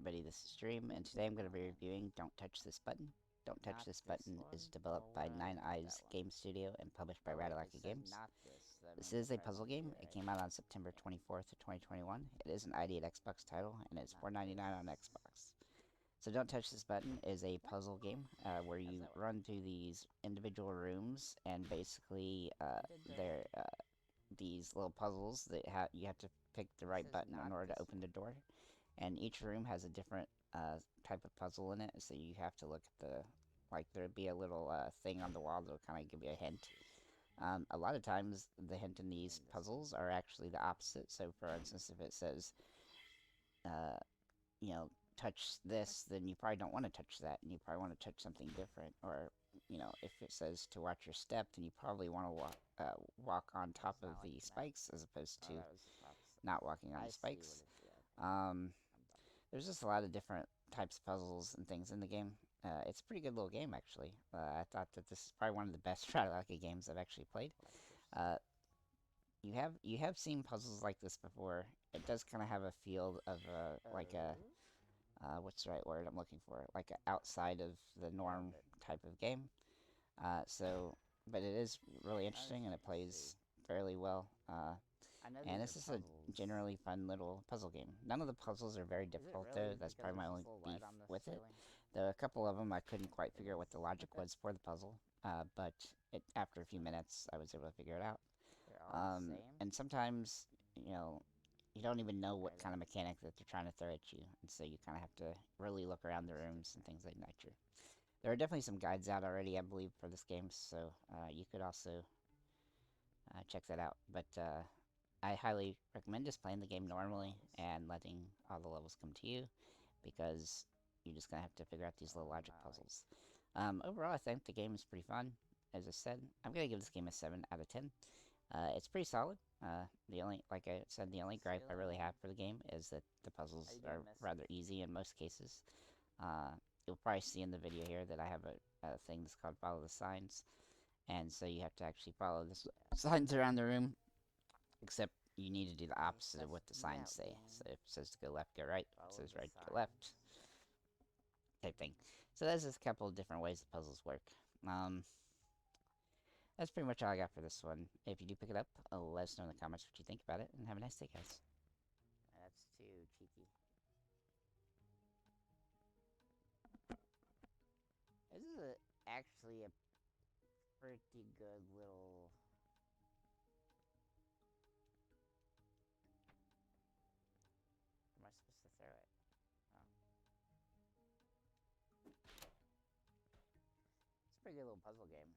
everybody, this is Dream, and today I'm going to be reviewing Don't Touch This Button. Don't Touch This Button is developed by Nine Eyes Game Studio and published by Radalaka Games. This is a puzzle game. It came out on September 24th of 2021. It is an ID at Xbox title, and it's $4.99 on Xbox. So Don't Touch This Button is a puzzle game where you run through these individual rooms, and basically they're these little puzzles that you have to pick the right button in order to open the door. And each room has a different type of puzzle in it, so you have to look at the, like, there'd be a little thing on the wall that'll kind of give you a hint. A lot of times the hint in these puzzles are actually the opposite. So for instance, if it says you know, touch this, then you probably don't want to touch that, and you probably want to touch something different. Or, you know, if it says to watch your step, then you probably want to walk on top of the spikes as opposed to not walking on the spikes. There's just a lot of different types of puzzles and things in the game. It's a pretty good little game, actually. I thought that this is probably one of the best Radalaka games I've actually played. You have seen puzzles like this before. It does kind of have a feel of like a what's the right word I'm looking for? Like a outside of the norm type of game. But it is really interesting and it plays fairly well. And this is a generally fun little puzzle game. None of the puzzles are very difficult, though. That's probably my only beef with it. Though a couple of them I couldn't quite figure out what the logic was for the puzzle, but after a few minutes I was able to figure it out. And sometimes, you know, you don't even know what kind of mechanic that they're trying to throw at you, and so you kind of have to really look around the rooms and things like that. There are definitely some guides out already, I believe, for this game, so you could also check that out. But I highly recommend just playing the game normally and letting all the levels come to you, because you're just going to have to figure out these little logic puzzles. Overall, I think the game is pretty fun. As I said, I'm going to give this game a 7 out of 10. It's pretty solid. Like I said, the only gripe I really have for the game is that the puzzles are rather easy in most cases. You'll probably see in the video here that I have a thing that's called Follow the Signs, and so you have to actually follow the signs around the room, except you need to do the opposite of what the signs say. So if it says to go left, go right. If it says right, go left. Type thing. So there's just a couple of different ways the puzzles work. That's pretty much all I got for this one. If you do pick it up, let us know in the comments what you think about it, and have a nice day, guys. That's too cheeky. This is actually a pretty good little... Am I supposed to throw it? Oh. It's a pretty good little puzzle game.